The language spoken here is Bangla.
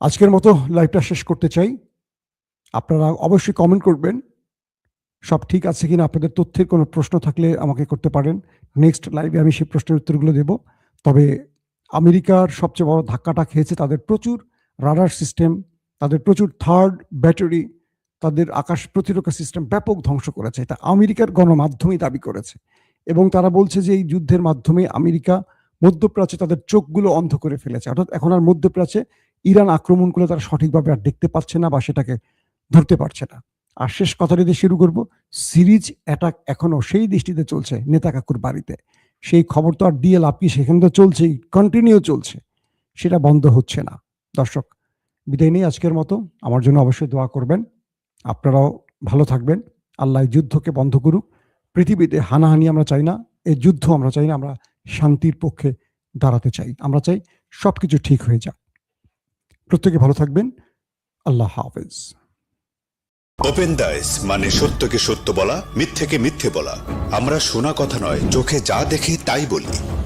আজকের মতো লাইভটা শেষ করতে চাই। আপনারা অবশ্যই কমেন্ট করবেন সব ঠিক আছে কিনা। আপনাদের তথ্যের কোনো প্রশ্ন থাকলে আমাকে করতে পারেন। নেক্সট লাইভে আমি সেই প্রশ্নের উত্তরগুলো দেব। তবে আমেরিকার সবচেয়ে বড় ধাক্কাটা খেয়েছে তাদের প্রচুর রাডার সিস্টেম, তাদের প্রচুর থার্ড ব্যাটারি, তাদের আকাশ প্রতিরক্ষা সিস্টেম ব্যাপক ধ্বংস করেছে। এটা আমেরিকার গণমাধ্যমই দাবি করেছে এবং তারা বলছে যে এই যুদ্ধের মাধ্যমে আমেরিকা মধ্যপ্রাচ্যে তাদের চোখগুলো অন্ধ করে ফেলেছে। অর্থাৎ এখন আর মধ্যপ্রাচ্যে ইরান আক্রমণ করলে তারা সঠিকভাবে আর দেখতে পাচ্ছে না বা সেটাকে ধরতে পারছে না। আর শেষ কথাটি দিয়ে শুরু করব। সিরিজ অ্যাটাক এখনো সেই দৃষ্টিতে চলছে নেতা কাকুর বাড়িতে। সেই খবর তো আর দিয়ে লাভ কি, সেখানে তো চলছেই, কন্টিনিউ চলছে, সেটা বন্ধ হচ্ছে না। দর্শক, বিদায় নিয়ে আজকের মতো আমার জন্য অবশ্যই দোয়া করবেন। আপনারাও ভালো থাকবেন। আল্লাহ এই যুদ্ধকে বন্ধ করুক। পৃথিবীতে হানাহানি আমরা চাই না, এই যুদ্ধ আমরা চাই না। আমরা শান্তির পক্ষে দাঁড়াতে চাই। আমরা চাই সবকিছু ঠিক হয়ে যাক। প্রত্যেকে ভালো থাকবেন। আল্লাহ হাফেজ। ওপেন দাইস মানে সত্যকে সত্য বলা, মিথ্যেকে মিথ্যে বলা। আমরা শোনা কথা নয়, চোখে যা দেখি তাই বলি।